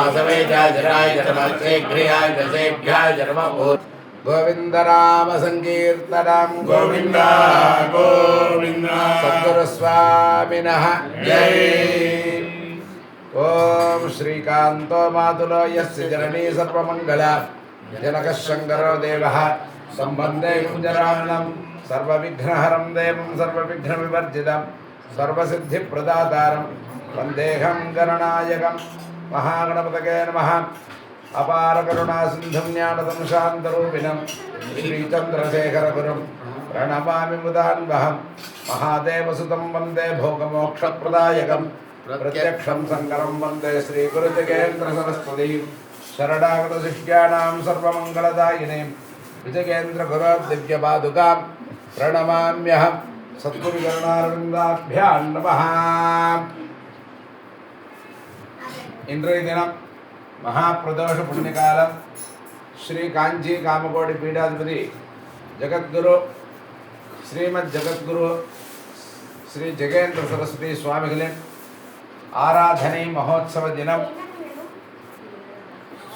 वासवे जराय जन्मशेघ्रियाय दशेभ्याय जन्मभूत गोविंद नाम संकीर्तनम गोविंद गोविंद सद्गुरुस्वामिनः जय। ओम श्रीकांतो मातुलो यस्य जननी सर्वमंगला जनकः शंकरो देवः संबंधे कुंजराणं सर्वविघ्नहरं देवं सर्वविघ्नविवर्जितं सर्वसिद्धिप्रदातारं वन्देऽहं गणनायकं महागणपतये नमः। अपार करुणासिन्धुं ज्ञानदं शान्तरूपिणं श्रीचन्द्रशेखरगुरुं प्रणमामि मुदान्वहं। महादेवसुतं वन्दे भोगमोक्षप्रदायकं प्रत्यक्षं शङ्करं वन्दे श्रीगुरुजगेन्द्रसरस्वतीं शरणागतशिष्याणां सर्वमङ्गलदायिनीं विजयेन्द्रगुरोः दिव्यपादुकां प्रणमाम्यहं। सद्गुरुचरणारविन्दाभ्यां नमः। इन्द्रिय दिनं महाप्रदोष पुण्यकालम श्री कांची कामकोटि पीठाधिपति जगद्गुरु श्रीमद जगद्गुरु श्री जगेन्द्र सरस्वती स्वामिகளின் आराधனை महोत्सव दिनम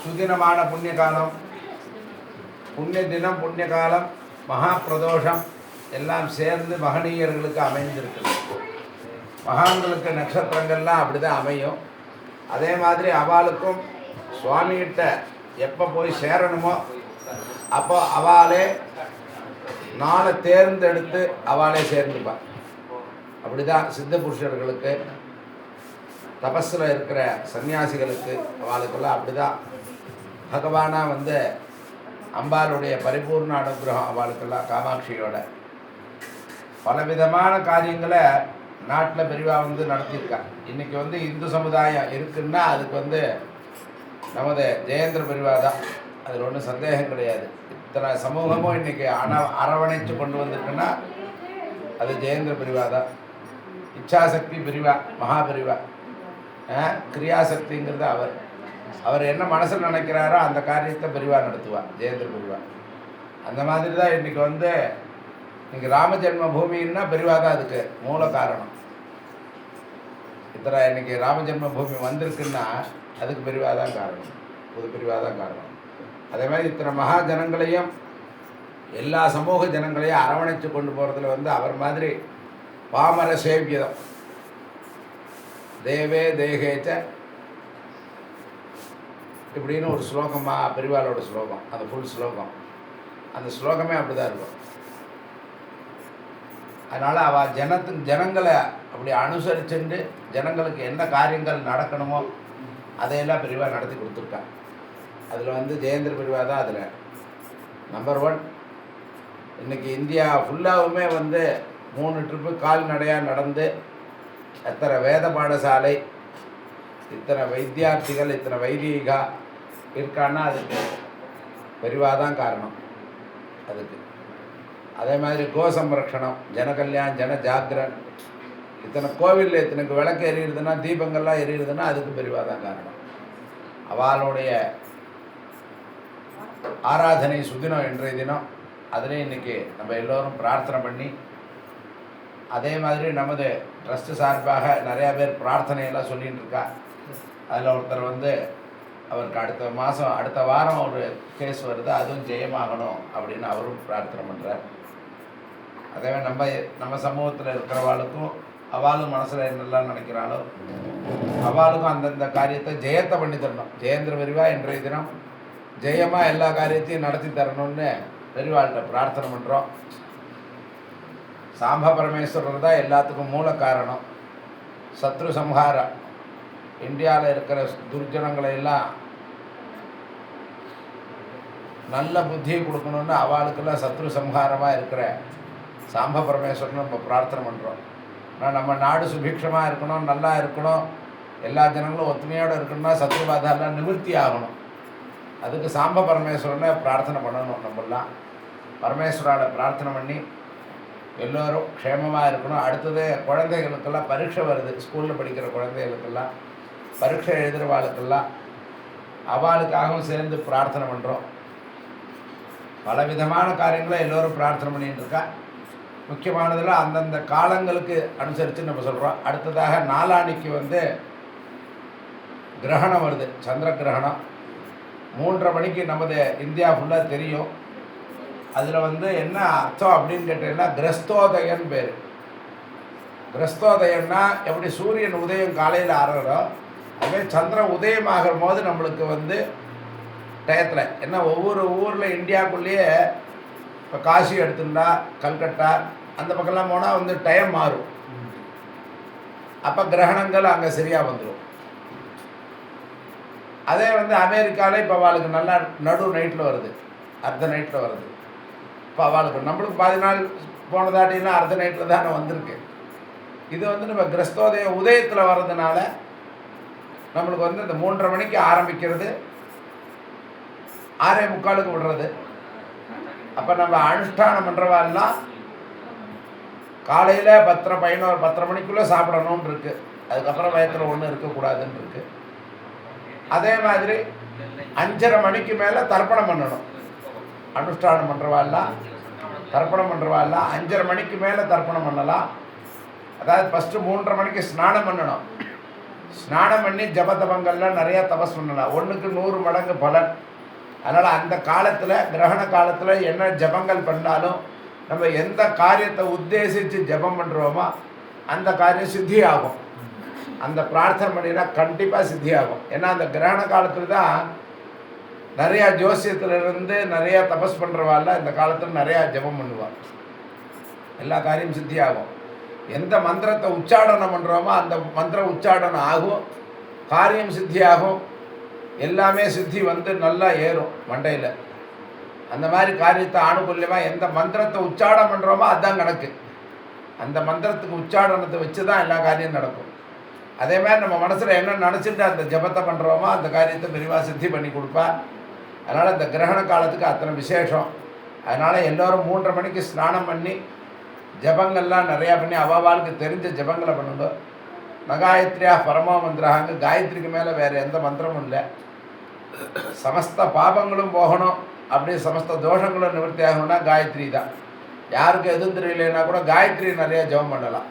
सुदिनமான புண்ணியகாலம் புண்ணிய தினம் புண்ணியகாலம் மகாபிரதோஷம் எல்லாம் சேர்ந்து மகனீயர்களுக்கு அமைந்திருக்குது. மகான்களுக்கு நட்சத்திரங்கள்லாம் அப்படிதான் அமையும். அதே மாதிரி அவளுக்கும் சுவாமிகிட்ட எப்போ போய் சேரணுமோ அப்போ அவளே நாளை தேர்ந்தெடுத்து அவளே சேர்ந்துப்பாள். அப்படி தான் சித்த புருஷர்களுக்கு தபஸில் இருக்கிற சன்னியாசிகளுக்கு அவளுக்கெல்லாம் அப்படி தான் பகவானாக வந்து அம்பாளுடைய பரிபூர்ண அனுகிரகம் அவளுக்கெல்லாம் காமாட்சியோட பலவிதமான காரியங்களை நாட்டில் பெரிவா வந்து நடத்தியிருக்கா. இன்றைக்கி வந்து இந்து சமுதாயம் இருக்குன்னா அதுக்கு வந்து நமது ஜெயேந்திர பெரிவா தான், அதில் ஒன்றும் சந்தேகம் கிடையாது. இத்தனை சமூகமும் இன்றைக்கி அரவணைச்சு கொண்டு வந்திருக்குன்னா அது ஜெயேந்திர பெரிவா தான். இச்சாசக்தி பெரிவா மகாபெரிவா, கிரியாசக்திங்கிறது அவர் என்ன மனசில் நினைக்கிறாரோ அந்த காரியத்தை பெரிவா நடத்துவார் ஜெயேந்திர பெரிவா. அந்த மாதிரி தான் இன்றைக்கி வந்து இன்றைக்கி ராமஜென்ம பூமின்னா பெரிவா தான் அதுக்கு மூல காரணம். இத்தனை இன்றைக்கி ராமஜென்ம பூமி வந்திருக்குன்னா அதுக்கு பெரிவா தான் காரணம், புது பெரிவா தான் காரணம். அதே மாதிரி இத்தனை மகா ஜனங்களையும் எல்லா சமூக ஜனங்களையும் அரவணைச்சு கொண்டு போகிறதுல வந்து அவர் மாதிரி பாமர சேவியதம் தேவே தேகேச்ச இப்படின்னு ஒரு ஸ்லோகமாக பெரிவாளோட ஸ்லோகம், அந்த ஃபுல் ஸ்லோகம், அந்த ஸ்லோகமே அப்படி தான் இருக்கும். அதனால் அவள் ஜனங்களை அப்படி அனுசரிச்சுட்டு ஜனங்களுக்கு என்ன காரியங்கள் நடக்கணுமோ அதையெல்லாம் பெரிவா நடத்தி கொடுத்துருக்கா. அதில் வந்து ஜெயேந்திர பெரிவா தான் அதில் நம்பர் 1. இன்றைக்கி இந்தியா ஃபுல்லாகவுமே வந்து 3 ட்ரிப்பு கால்நடையாக நடந்து எத்தனை வேத பாடசாலை, இத்தனை வைத்தியார்த்திகள், இத்தனை வைதீகா இருக்கான்னா அதுக்கு பெரிவா தான் காரணம் அதுக்கு. அதே மாதிரி கோ சம்ரக்ஷணம், ஜனகல்யாண், ஜன ஜாகிரன், இத்தனை கோவிலில் இத்தனைக்கு விளக்கு எரியுதுன்னா தீபங்கள்லாம் எரியுதுன்னா அதுக்கு பெரிவா தான் காரணம். அவளுடைய ஆராதனை சுதினம் இன்றைய தினம் அதிலே இன்றைக்கி நம்ம எல்லோரும் பிரார்த்தனை பண்ணி, அதே மாதிரி நமது ட்ரஸ்ட்டு சார்பாக நிறையா பேர் பிரார்த்தனையெல்லாம் சொல்லிகிட்டு இருக்கா. அதில் ஒருத்தர் வந்து அவருக்கு அடுத்த வாரம் ஒரு கேஸ் வருது, அதுவும் ஜெயமாகணும் அப்படின்னு அவரும் பிரார்த்தனை பண்ணுறார். அதே நம்ம சமூகத்தில் இருக்கிறவாளுக்கும் அவளும் மனசில் என்னெல்லாம் நினைக்கிறாளோ அவளுக்கும் அந்தந்த காரியத்தை ஜெயத்தை பண்ணி தரணும். ஜெயேந்திர பெரிவா இன்றைய தினம் ஜெயமாக எல்லா காரியத்தையும் நடத்தி தரணும்னு பெரிவாள்கிட்ட பிரார்த்தனை பண்ணுறோம். சாம்ப பரமேஸ்வரர் தான் எல்லாத்துக்கும் மூல காரணம். சத்ரு சம்ஹாரம், இந்தியாவில் இருக்கிற துர்ஜனங்களை எல்லாம் நல்ல புத்தியை கொடுக்கணுன்னு அவளுக்கெல்லாம் சத்ரு சம்ஹாரமாக இருக்கிற சாம்ப பரமேஸ்வரன் நம்ம பிரார்த்தனை பண்ணுறோம். ஆனால் நம்ம நாடு சுபிக்ஷமாக இருக்கணும், நல்லா இருக்கணும், எல்லா ஜனங்களும் ஒத்துமையோடு இருக்கணும்னா சத்ருபாதெல்லாம் நிவர்த்தி ஆகணும். அதுக்கு சாம்ப பரமேஸ்வரனை பிரார்த்தனை பண்ணணும். நம்மளாம் பரமேஸ்வரால பிரார்த்தனை பண்ணி எல்லோரும் க்ஷேமமாக இருக்கணும். அடுத்தது குழந்தைகளுக்கெல்லாம் பரீட்சை வருது, ஸ்கூலில் படிக்கிற குழந்தைகளுக்கெல்லாம் பரீட்சை எழுதுகிறவாளுக்கெல்லாம் அவளுக்காகவும் சேர்ந்து பிரார்த்தனை பண்ணுறோம். பலவிதமான காரியங்களை எல்லோரும் பிரார்த்தனை பண்ணிகிட்டு இருக்கா. முக்கியமானதில் அந்தந்த காலங்களுக்கு அனுசரித்து நம்ம சொல்கிறோம். அடுத்ததாக நாளானிக்கு வந்து கிரகணம் வருது, சந்திர கிரகணம் 3:30 மணிக்கு நமது இந்தியா ஃபுல்லாக தெரியும். அதில் வந்து என்ன அர்த்தம் அப்படின்னு கேட்டீங்கன்னா கிரஸ்தோதயன் பேர். கிரஸ்தோதயம்னா எப்படி சூரியன் உதயம் காலையில் ஆகிறோம், அதே சந்திரன் உதயம் ஆகிற போது நம்மளுக்கு வந்து டயத்தில் என்ன ஒவ்வொரு ஊரில் இந்தியாவுக்குள்ளேயே இப்போ காசி எடுத்துட்டா கல்கட்டா அந்த பக்கம்லாம் போனால் வந்து டைம் மாறும். அப்போ கிரகணங்கள் அங்கே சரியாக வந்துடும். அதே வந்து அமெரிக்காவில் இப்போ அவளுக்கு நல்லா நடு நைட்டில் வருது, அர்த்த நைட்டில் வருது. இப்போ அவளுக்கு நம்மளுக்கு 10 நாள் போனதாட்டின்னா அர்த்த நைட்டில் தானே வந்திருக்கு. இது வந்து நம்ம கிரஸ்தோதய உதயத்தில் வர்றதுனால நம்மளுக்கு வந்து இந்த 3:30 மணிக்கு ஆரம்பிக்கிறது, 6:45 விடுறது. அப்போ நம்ம அனுஷ்டானம் பண்ணுறவாள்லாம் காலையில் 10, 11, 10:30 மணிக்குள்ளே சாப்பிடணும்னு இருக்குது. அதுக்கப்புறம் வயத்தில் ஒன்றும் இருக்கக்கூடாதுன்னு இருக்குது. அதே மாதிரி 5:30 மணிக்கு மேலே தர்ப்பணம் பண்ணணும். அனுஷ்டானம் பண்ணுறவாள்லாம் தர்ப்பணம் பண்ணுறவாள்லாம் 5:30 மணிக்கு மேலே தர்ப்பணம் பண்ணலாம். அதாவது ஃபஸ்ட்டு 3:30 மணிக்கு ஸ்நானம் பண்ணணும். ஸ்நானம் பண்ணி ஜபதபங்கள்லாம் நிறையா தபஸ் பண்ணலாம், 1க்கு 100 மடங்கு பலன். அதனால் அந்த காலத்தில் கிரகண காலத்தில் என்ன ஜபங்கள் பண்ணாலும் நம்ம எந்த காரியத்தை உத்தேசித்து ஜபம் பண்ணுறோமோ அந்த காரியம் சித்தி ஆகும். அந்த பிரார்த்தனை பண்ணினா கண்டிப்பாக சித்தி ஆகும். ஏன்னா அந்த கிரகண காலத்தில் தான் நிறையா ஜோசியத்திலிருந்து நிறையா தபஸ் பண்ணுறவாள் இந்த காலத்தில் நிறையா ஜபம் பண்ணுவாள், எல்லா காரியமும் சித்தி ஆகும். எந்த மந்திரத்தை உச்சாடனம் பண்ணுறோமோ அந்த மந்திர உச்சாடனம் ஆகும், காரியம் சித்தி ஆகும், எல்லாமே சித்தி வந்து நல்லா ஏறும் மண்டையில். அந்த மாதிரி காரியத்தை ஆணுகூல்யமாக எந்த மந்திரத்தை உச்சாடனம் பண்ணுறோமோ அதுதான் கணக்கு. அந்த மந்திரத்துக்கு உச்சாடனத்தை வச்சு தான் எல்லா காரியம் நடக்கும். அதே மாதிரி நம்ம மனசில் என்ன நினச்சிட்டு அந்த ஜபத்தை பண்ணுறோமோ அந்த காரியத்தை விரிவாக சித்தி பண்ணி கொடுப்பா. அதனால் இந்த கிரகண காலத்துக்கு அத்தனை விசேஷம். அதனால் எல்லோரும் 3:30 மணிக்கு ஸ்நானம் பண்ணி ஜபங்கள்லாம் நிறையா பண்ணி அவாவாளுக்கு தெரிஞ்ச ஜபங்களை பண்ணுங்க. நகாயத்ரியா பரமா மந்திராங்க, காயத்ரிக்கு மேலே வேறு எந்த மந்திரமும் இல்லை. சமஸ்த பாபங்களும் போகணும், அப்படியே சமஸ்த தோஷங்களும் நிவர்த்தி ஆகணும்னா காயத்ரி தான். யாருக்கு எதுவும் தெரியலைன்னா கூட காயத்ரி நிறையா ஜபம் பண்ணலாம்,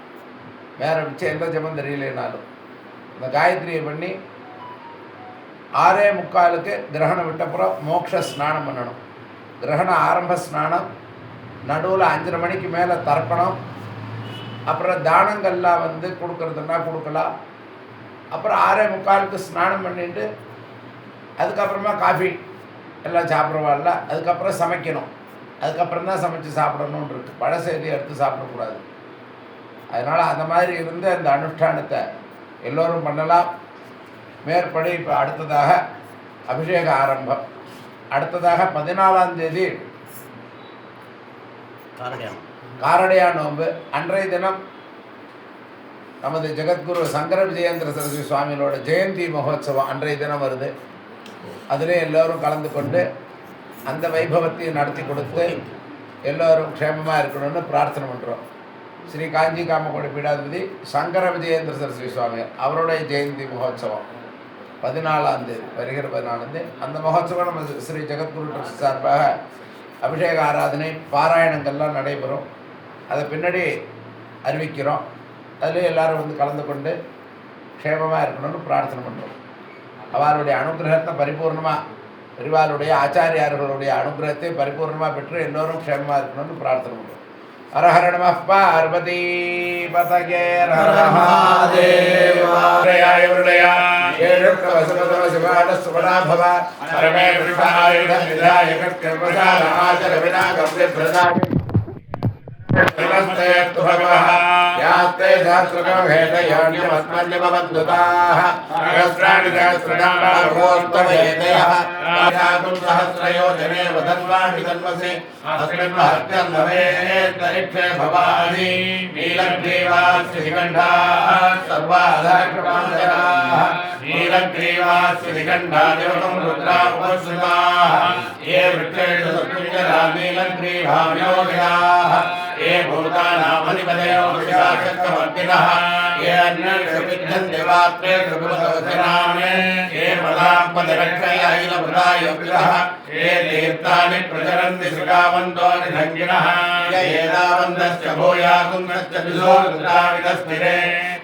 வேறு மிச்சம் எந்த ஜபம் தெரியலைனாலும் இந்த காயத்ரியை பண்ணி 6:45 கிரகணம் விட்டப்புறம் மோட்ச ஸ்நானம் பண்ணணும். கிரகண ஆரம்ப ஸ்நானம், நடுவில் 5:30 மணிக்கு மேலே தர்ப்பணம், அப்புறம் தானங்கள்லாம் வந்து கொடுக்குறதுன்னா கொடுக்கலாம். அப்புறம் 6:45 ஸ்நானம் பண்ணிட்டு அதுக்கப்புறமா காஃபி எல்லாம் சாப்பிட்றவாள்ல, அதுக்கப்புறம் சமைக்கணும். அதுக்கப்புறம் தான் சமைச்சு சாப்பிடணுன்னு இருக்குது, பழசெய்தி எடுத்து சாப்பிடக்கூடாது. அதனால் அந்த மாதிரி இருந்து அந்த அனுஷ்டானத்தை எல்லோரும் பண்ணலாம். மேற்படி இப்போ அடுத்ததாக அபிஷேக ஆரம்பம். அடுத்ததாக 14ஆம் தேதி காரடையா நோன்பு. அன்றைய தினம் நமது ஜெகத்குரு சங்கர விஜயேந்திர சரஸ்வதி சுவாமிகளோட ஜெயந்தி மகோத்சவம் அன்றைய தினம் வருது. அதிலே எல்லோரும் கலந்து கொண்டு அந்த வைபவத்தையும் நடத்தி கொடுத்து எல்லோரும் க்ஷேமமாக இருக்கணும்னு பிரார்த்தனை பண்ணுறோம். ஸ்ரீ காஞ்சி காமகோடி பீடாதிபதி சங்கர விஜயேந்திர சரஸ்வதி சுவாமி அவருடைய ஜெயந்தி மகோத்சவம் 14ஆம் தேதி வருகிற 14ஆம் தேதி. அந்த மகோத்சவம் நம்ம ஸ்ரீ ஜெகத்குரு ட்ரஸ்ட் சார்பாக அபிஷேக ஆராதனை பாராயணங்கள்லாம் நடைபெறும். அதை பின்னாடி அறிவிக்கிறோம். அதில் எல்லோரும் வந்து கலந்து கொண்டு க்ஷேமமாக இருக்கணும்னு பிரார்த்தனை பண்ணுறோம். அவருடைய அனுகிரகத்தை பரிபூர்ணமாக, பெரிவாருடைய ஆச்சாரியார்களுடைய அனுகிரகத்தை பரிபூர்ணமாக பெற்று எல்லோரும் க்ஷேமமாக இருக்கணும்னு பிரார்த்தனை பண்ணுறோம். ஹர ஹர நம பார்வதி பதகே यास्ते सहस्रको हेतयोन्यमस्मन्यमवन्दुताः सहस्राणि सहस्रनामाभूस्तवेदयः यातुं सहस्रयोजने वदन्वाणि तन्वसि अस्मिन् महत्यं भवेत्तरिक्षे भवानि नीलग्रीवास्य शिखण्डाः सर्वाधारकृपाञ्जनाः नीलग्रीवास्य शिखण्डादिवतं रुद्रा उपस्थिताः ये वृक्षेषु सत्पुञ्जरा नीलग्रीवाव्योगिनाः ये भूतानामधिपतयो विशाखवर्तिनः ये अन्यविद्धन्ति वात्रेषु भूतवचनामे ये पदाम्पदरक्षयायिलवृतायोगिनः ये तीर्थानि प्रचरन्ति सुखावन्तो निधङ्गिनः ये एतावन्तश्च भूयाकुन्दश्च दिशो रुद्राविदस्थिरे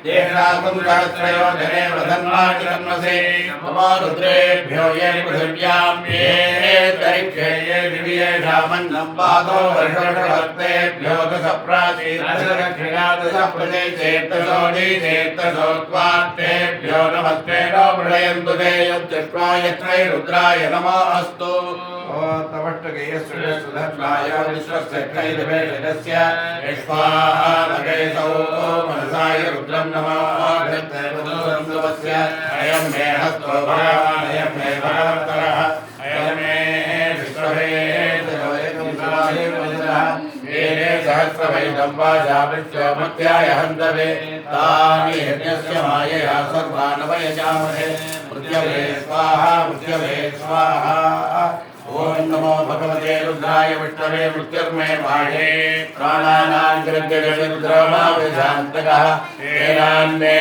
येषाकं सहस्रयो जने वदन्मानि तन्मसे नमो रुद्रेभ्यो ये पृथिव्यां ये तरिक्षे ये दिव्येषामन्नं पादो वर्षभक्तेभ्यो दशप्राचीर्दशक्षिणादशप्रदेशेत्तसोदीशेत्तसोत्वात्तेभ्यो नमस्ते नो प्रलयन्तु ते यच्चक्राय त्रय रुद्राय नमो अस्तु तवष्टकेयस्वधर्माय विश्वस्य त्रैर्वेदस्य विश्वानगेसौ मनसाय रुद्रं नमो भक्तस्य अयं मे हस्तो भगवान् अयं मे भगवत्तरः अयं मे विश्ववे येने सहस्रवैदं वाजावृत्योमत्याय हन्तवे तानि यज्ञस्य मायया सर्वानवयजामहे मृत्यवे स्वाहा मृत्यवे स्वाहा ओम नमो भगवते रुद्राय विष्णवे मृत्युर्मे वाहे प्राणानां गृह्यरुद्रमाविशान्तकः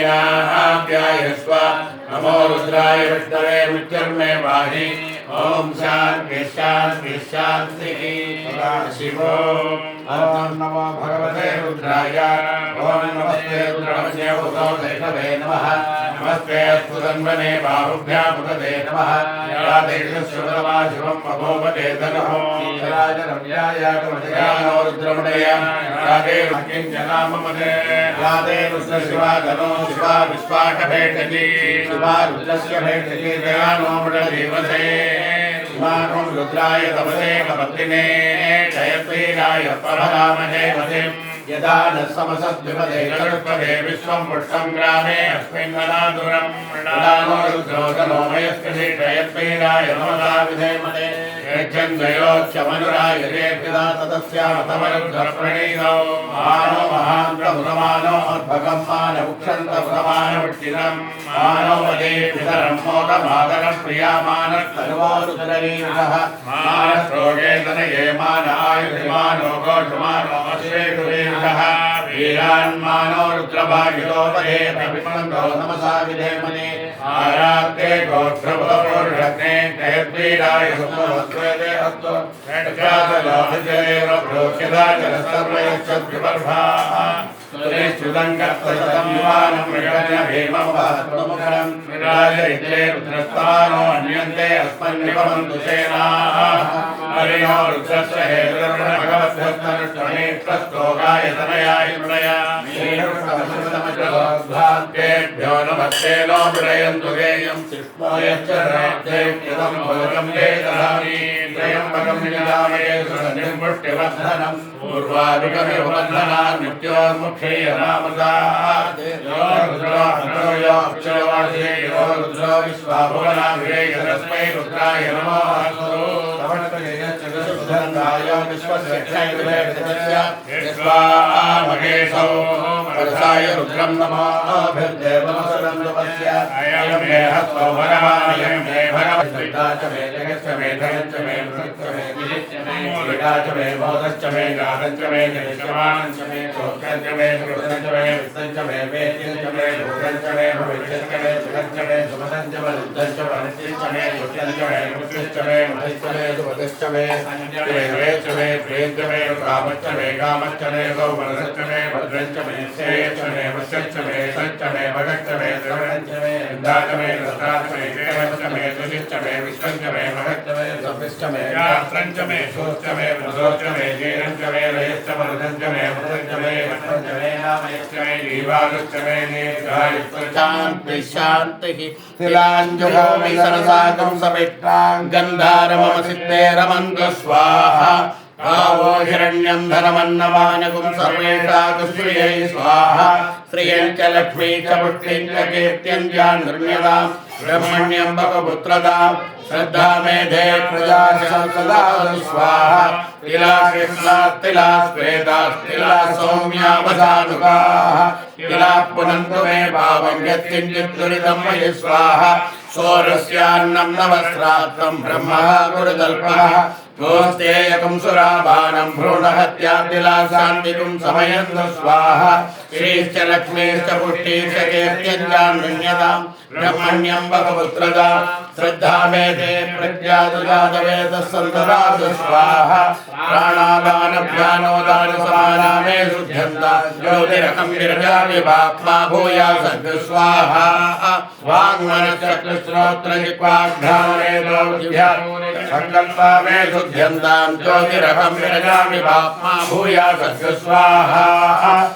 तेनान्नेनाप्यायस्व नमो रुद्राय विष्णवे मृत्युर्मे वाहे ओम शान्ति शान्ति शान्तिः शिवो ओम नमो भगवते रुद्राय ओम नमस्ते रुद्रमस्य उदोषैषवे नमः नमस्ते अस्तुतन्वने बाहुभ्यामुदते नमः यादेशस्वरमा शिवम् अभोपते तनहो राजरम्याय कमजयानो रुद्रमणय यादे किञ्चनाममदे यादे रुद्रशिवा धनो शिवा विश्वाकभेटजी शिवा रुद्रस्य भेटजी दयानो मृडदेवसे शिवानो रुद्राय तपसे कपत्रिने जयत्रीराय प्रभरामहे मतिम् यदा न समसद्विपदे गरुत्पदे विश्वं पुष्टं ग्रामे अस्मिन्ननादुरं मृणानो रुद्रोदनो मयस्कृति जयत्रीराय नमसा विधेमने यज्जन्वयोच्चमनुराय रेपिदा तदस्यामतमरुद्रप्रणीतौ मानो महान्तमुदमानो अद्भगं मानमुक्षन्तमुदमानमुट्टिनं मानो वदे पितरं मोदमादरं प्रियामानस्तनुवारुदरवीरः मानस्रोगेतनये मान आयुधिमानो घोषमानो अश्वेषुरेषः वीरान्मानो रुद्रभागितोपदे प्रविमन्दो नमसा विधेमने आरात्ते गोत्रपुरुषग्ने जयद्वीराय सुमवस्वेदे हस्तो षड्जातलोहजदेव प्रोक्षिताचलसर्वयच्छद्विपर्भाः सुरेश्चुदङ्गत्वशतं युवानं मृगण्य भीमवहत्वमुखरं विराजयिते रुद्रस्तानो अन्यन्ते अस्मन्निपमन्तु सेनाः हरिणो रुद्रस्य हेतुर्भगवद्भक्तनुष्ठनेत्रस्तोगाय तनयाय मृणया ेभ्यो नमस्ते नो विरयन्तु गेयं शिष्मोयश्च राब्धेभ्यं भोगं वेदधामि त्रयम्बकं निजामये सुरनिर्मुष्टिवर्धनं पूर्वादिकमिव बन्धनान् मृत्योर्मुक्षीयमामृतात् यो रुद्रो हरो यो अक्षरवासी यो रुद्रो विश्वाभुवनाभिरेय तस्मै रुद्राय नमो अस्तु तवष्टकेयश्चतुर्भुजङ्गाय विश्वस्य क्षयविभेदस्य विश्वामहेशौ मनसाय रुद्रं नमो अभिर्देवमसुरन्दपस्य अयं मे हस्तो भगवान् अयं मे भगवद्गीता च मे जगच्च मे धनञ्च मे मृतश्च मे विजिच्च मे मूलिका च मे बोधश्च मे गाधञ्च मे जनिष्यमानञ्च मे श्रोत्रञ्च मे श्रुतञ्च मे विस्तञ्च मे वेद्यञ्च मे भूतञ्च मे भविष्यश्च मे सुखञ्च मे सुमदञ्च मे रुद्धश्च वनिष्ठश्च मे दुष्टञ्च मे मृत्युश्च मे महिश्च मे सुपतिश्च मे वेश्च मे प्रियञ्च मे कामश्च मे कामश्च मे गौमनश्च मे भद्रञ्च मे श्रेयश्च मे वश्यश्च मे सच्च मे भगश्च मे द्रवणञ्च मे इन्द्राच मे रस्त्राच मे देवश्च मे दुषिश्च मे विश्वञ्च मे महश्च मे सपिश्च मे यात्रञ्च मे शोश्च मे मृदोश्च मे जीरञ्च मे रयश्च मरुदञ्च मे मृतञ्च मे वट्टञ्च मे नामयश्च मे जीवागश्च मे नेत्रायुक्त शान्तिः शान्तिः तिलाञ्जुहोमि सरसाकं समित्रां गन्धारममसिद्धे रमन्तु स्वाहा आवो हिरण्यं धनमन्नमानकुं सर्वेषाकुश्रियै स्वाहा श्रियं च लक्ष्मी च पुष्टिं च कीर्त्यं च निर्म्यतां ब्रह्मण्यं बकपुत्रतां श्रद्धा मेधे प्रजा सदा स्वाहा तिला कृष्णास्तिला श्वेतास्तिला सौम्यावसानुगाः तिला पुनन्तु मे भावं यत्किञ्चित् दुरितं मयि स्वाहा सौरस्यान्नं नवस्रात्तं ब्रह्मः गुरुकल्पः गोस्तेयकं सुराभानं भ्रूणहत्यातिलासान्तिकं समयन्तु स्वाहा श्रीश्च लक्ष्मीश्च पुष्टिश्च कीर्त्यञ्च नृण्यतां ब्रह्मण्यं बकपुत्रतां श्रद्धा मेधे प्रज्ञादुजातवेदस्सन्तदातु स्वाहा प्राणादानभ्यानोदानसमाना मे शुद्ध्यन्ता ज्योतिरहं विरजा विभाप्मा भूयासद् स्वाहा वाङ्मनश्चक्रश्रोत्रजिह्वाघ्राणेदोऽभ्या संकल्पा मे शुद्ध्यन्तां ज्योतिरहं विरजा विभाप्मा भूयासद् स्वाहा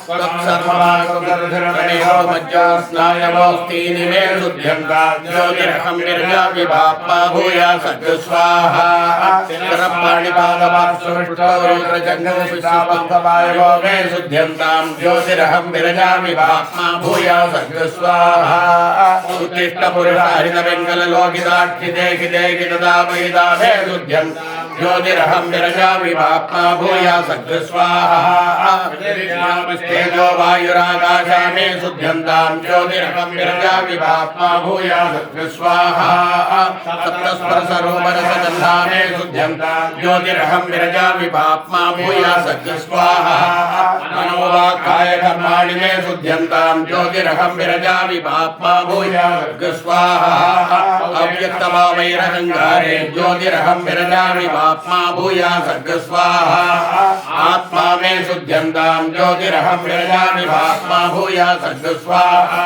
तत्सर्वमाकुदर्शनयो मज्जास्नायवोऽस्तीनि मे शुद्ध्यन्तां ज्योतिरहं विरजा विभाप्मा भूयासद् स्वाहा रुद्रजङ्गमविशापस्तवायवो मे शुद्ध्यन्तां ज्योतिरहं विरजा विभाप्मा भूयासद् स्वाहा उत्तिष्ठपुरुषारितवेङ्गललोकिताक्षिदेहिदेहितदा मे शुद्ध्यन्तां ज्योतिरहं विरजा विभाप्मा भूयासद् स्वाहा तेजो वायुराकाशा मे शुद्ध्यन्तां ज्योतिरहं विरजा विभाप्मा भूयासद् स्वाहा सप्तस्पर्शरूपरसगन्धा मे शुद्ध्यन्तां ज्योतिरहं विरजा विभाप्मा भूयासद् स्वाहा मनोवाक्काय कर्माणि मे शुद्ध्यन्तां ज्योतिरहं विरजा विभाप्मा भूयासद् स्वाहा अव्यक्तभावैरहङ्कारे ज्योतिरहं विरजा विभाप्मा भूयासद् स्वाहा आत्मा मे शुद्ध्यन्तां ज्योतिरहं विरजा विभाप्मा भूयासद् स्वाहा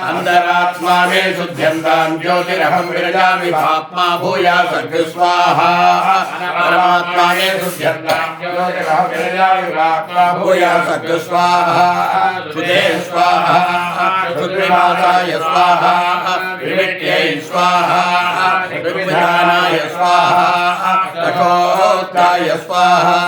अन्तरात्मा मे शुद्ध्यन्तां ज्योतिरहं विरजा विभाप्मा भूयासद् स्वाहा परमात्मा मे शुद्ध्यन्तां ज्योतिरहं विरजा विभाप्मा भूयासद् स्वाहा सुदे स्वाहा सुद्विवासाय स्वाहा विविट्यै स्वाहा विविधानाय स्वाहा कठोत्ताय स्वाहा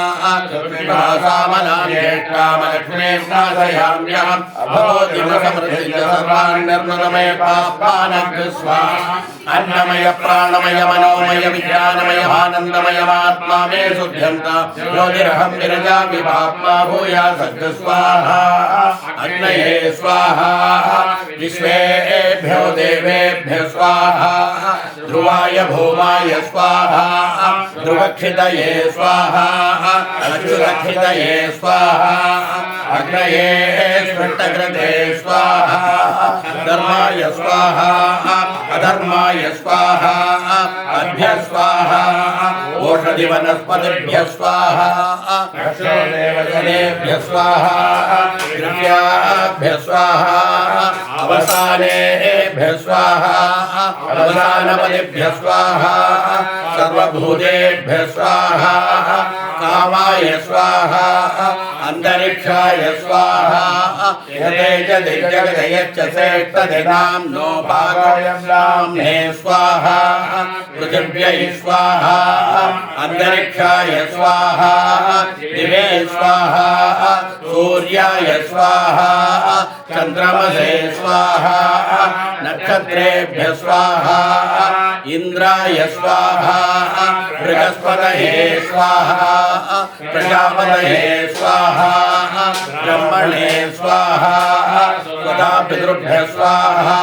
सुद्विवासामनान्येष्टामलक्ष्मीं नाशयाम्यहम् अभवोदिवसमृद्धिं सर्वान् निर्मलमय पापानग् स्वाहा अन्नमय प्राणमय मनोमय विज्ञानमय आनन्दमयमात्मा मे शुद्ध्यन्तां ज्योतिरहं विरजा विभाप्मा भूयासद् स्वाहा अग्नये स्वाहा विश्वेभ्यो देवेभ्यो स्वाहा ध्रुवाय भौमाय स्वाहा ध्रुवक्षितये स्वाहा अच्युतक्षितये स्वाहा अग्नये स्पृष्टकृते स्वाहा धर्माय स्वाहा अधर्माय स्वाहा अभ्य स्वाहा ओषधिवनस्पतिभ्यः स्वाहा रक्षोदेवजनेभ्यः स्वाहा द्रव्याभ्यः स्वाहा अवसानेभ्यः स्वाहा अवसानपदिभ्यः स्वाहा सर्वभूतेभ्यः स्वाहा कामाय स्वाहा अंतरिक्षाय स्वाहा यदेजदिजगदयच्च श्रेष्ठदिनां नो भागोऽयं स्वाहा पृथिव्यै स्वाहा अंतरिक्षाय स्वाहा दिवे स्वाहा सूर्याय स्वाहा चन्द्रमसे स्वाहा नक्षत्रेभ्यः स्वाहा इंद्राय स्वाहा बृहस्पतये स्वाहा प्रजापतये स्वाहा ब्रह्मणे स्वाहा तथा पितृभ्यः स्वाहा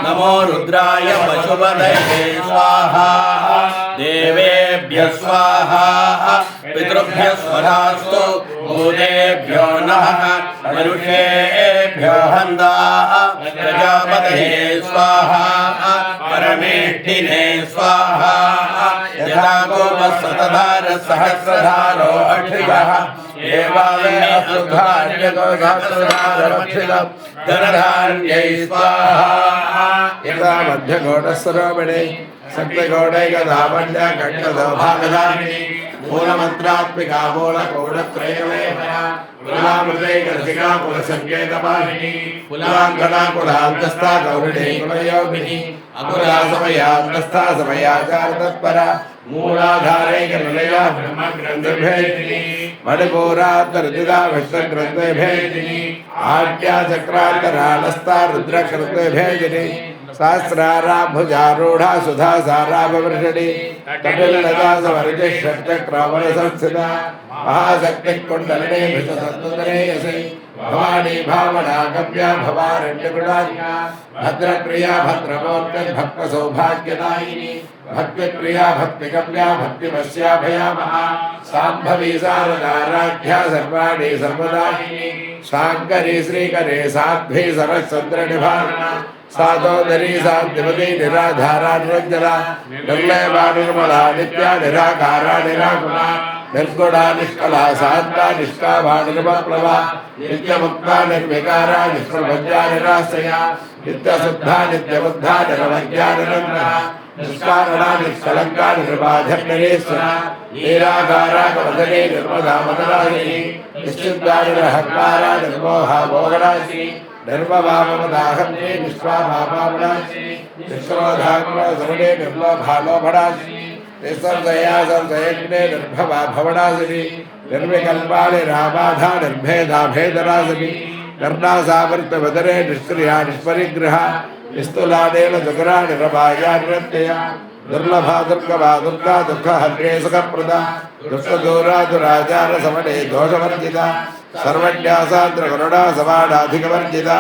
नमो रुद्राय पशुपतये स्वाहा देवेभ्यः स्वाहा पितृभ्यः स्वधास्तु भूतेभ्यो नमः मनुष्येभ्यो हन्ता प्रजापतये स्वाहा परमेष्ठिने स्वाहा यथा गोपः शतधारः सहस्रधारो अक्षितः एवान्यसुधार्यगोधारमक्षितम् धनधान्यै स्वाहा यथा मध्यगोढस्वरोमिणे सप्तगौडैकधावण्या खड्गसौभागधारिणी मूलमन्त्रात्मिका मूलकौडत्रयमेवया कुलामृतैकरसिका कुलसङ्केतपालिनी कुलाङ्गना कुलान्तस्था गौरिणी कुलयोगिनी अकुला समयान्तस्था समयाचारतत्परा मूलाधारैकनिलया ब्रह्मग्रन्थभेदिनी मणिपूरात्तरुदिता विष्णुग्रन्थभेदिनी आज्ञाचक्रान्तरालस्था रुद्रकृतभेदिनी सहस्राराभुजारूढ़ा सुधा साराभवृषणी कपिललता समर्जिष्टचक्रावरसंस्थिता महाशक्ति कुंडलिनी भृतसत्तुतरेयसी भवानी भावना गम्या भवारण्यगुणाज्ञा भद्रप्रिया भद्रमूर्तिर्भक्त सौभाग्यदायिनी भक्तिप्रिया भक्तिगम्या भक्तिवश्याभयामहा शाम्भवी शारदाराध्या सर्वाणि सर्वदायिनी शाङ्करी श्रीकरे साध्वी सरस्चन्द्रनिभारणा सातोदरी सात्वती निराधारा निरंजना निर्लयवा निर्मला नित्या निराकारा निराकुला निर्गुणा निष्कला शांता निष्कामा निर्मप्लवा नित्यमुक्ता निर्विकारा निष्प्रभज्या निराश्रया नित्यशुद्धा नित्यबुद्धा निर्मज्ञा निरंतरा निष्कारणा निष्कलंका निर्बाधक निरेश्वरा निराकारा कवदने निर्मदा मदराशिनी निश्चिद्धा निरहंकारा निर्मोहा मोहनाशिनी निर्मवामदाहन्ते निष्पापापनाशिनी निष्क्रोधात्मसमने निर्लोभालोभनाशिनी निस्संशया संशयज्ञे निर्भवा भवनाशिनी निर्विकल्पा निराबाधा निर्भेदा भेदनाशिनी कर्णासावर्तवदने निष्क्रिया निष्परिग्रहा निस्तुलादेन दुर्गा निरभाया निरत्यया दुर्लभा दुर्गवा दुर्गा दुःखहर्त्रे सुखप्रदा दुष्टदूरा दुराचार समने दोषवर्जिता सर्वज्ञासान्द्रकरुणा समानाधिकवर्जिता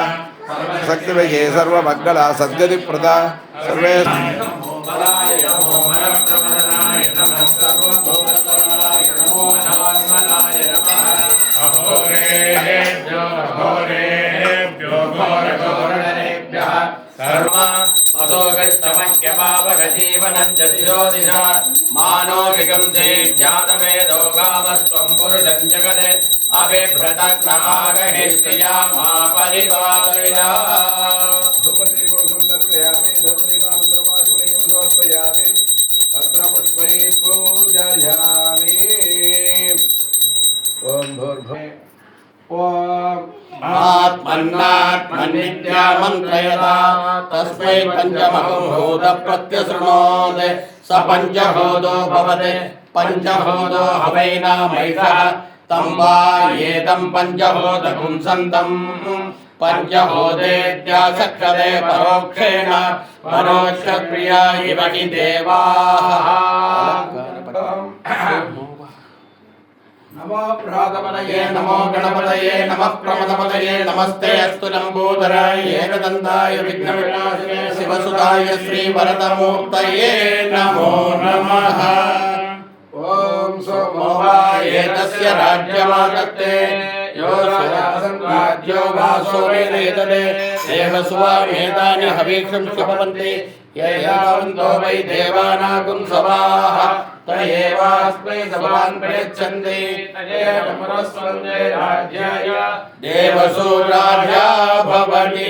शक्तिमये सर्वमङ्गला सद्गतिप्रदा सर्वे मानो विगंधे ज्ञातवेदो कामस्त्वं पुरुषं जगते अभिभ्रतग्नागहिष्टिया मा परिपालया धूपदीपो सुन्दर्पयामि धूपदीपानन्दरमाजुनीयं समर्पयामि पत्रपुष्पैः पूजयामि ॐ भूर्भुवः ॐ आत्मन्नात्मन्नित्यामन्त्रयता तस्मै पञ्चमभूत प्रत्यशृणोत् स पञ्चभूतो भवते पञ्चभूतो हवैनामैषः तं वा एतं पञ्चभूतकुं सन्तं पञ्चभूतेत्यासक्ष्यते परोक्षेण परोक्षक्रिया इव हि देवाः नमो प्रसादपतये नमो गणपतये नमः प्रमदपतये नमस्ते अस्तु लंबोदराय एकदन्ताय विघ्नविनाशिने शिवसुताय श्रीवरदमूर्तये नमो नमः ॐ सोमो एतस्य राज्यमागत्ते यो राज्यो वासोमेनेतदे देवसुवामेतानि हवीक्षं शुभवन्ति ये यावन्तो वै देवानागुं सवाः तयेवास्मै सभान् प्रयच्छन्ति तयेन पुरस्वन्दे राज्याय देवसु राजा भवति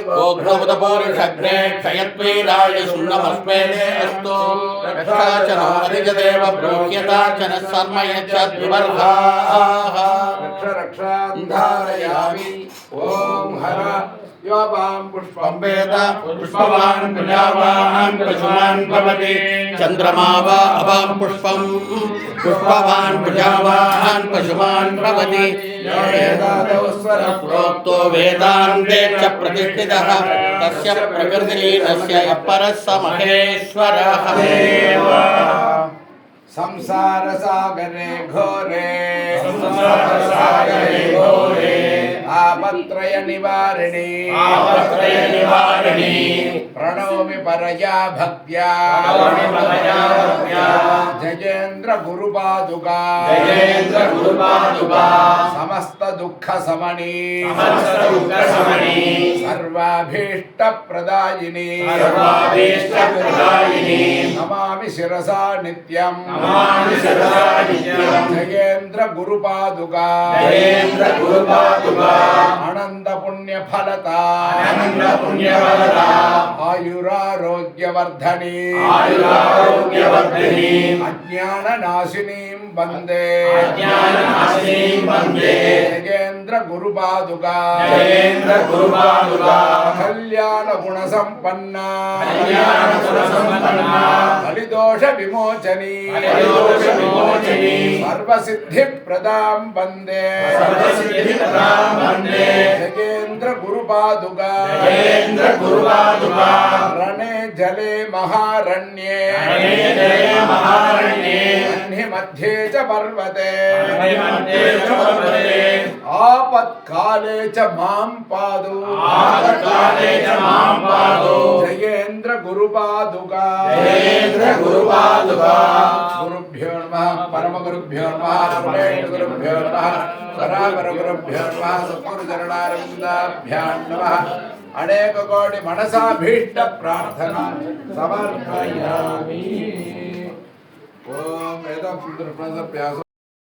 गोघ्नोपदपौरुषग्ने क्षयत्वीराय सुन्नमस्मै अस्तु रक्षाचनो हरिजदेव ब्रूह्यताचन सर्म यच्छद्विवर्धाः रक्षान्धारयामि ॐ हर योपां पुष्पं वेद पुष्पवान् प्रजावान् पशुमान् भवति चन्द्रमा वा अवां पुष्पं पुष्पवान् प्रजावान् पशुमान् भवति प्रोक्तो वेदान्ते च प्रतिष्ठितः तस्य प्रकृतिलीनस्य परः स महेश्वरः संसार सागरे घोरे आपत्रय निवारिणी प्रणौमि परया भक्त्या जयेन्द्र गुरुपादुका समस्त दुःख समनी सर्वाभीष्ट प्रदायिनी नमामि शिरसा नित्यं जयेन्द्र गुरुपादुका आनंद पुण्य फलता आयुरारोग्यवर्धनी अज्ञान नाशिनीं वन्दे जयेन्द्र गुरुपादुका कल्याण गुण संपन्ना बलिदोष विमोचनी सर्वसिद्धि प्रदां वन्दे जयेन्द्र गुरुपादुका रणे जले महारण्ये अह्नि मध्ये च पर्वते आपत्काले च मां पादु जयेन्द्र गुरुपादुका जयेन्द्र गुरुपादुका गुरुभ्यो नमः परमगुरुभ्यो नमः गुरुभ्यो नमः परापरगुरुभ्यो नमः सद्गुरुचरणारविन्दाभ्यां नमः अनेक कोटि मनसाभीष्ट प्रार्थना समर्पयामि। ओम वेद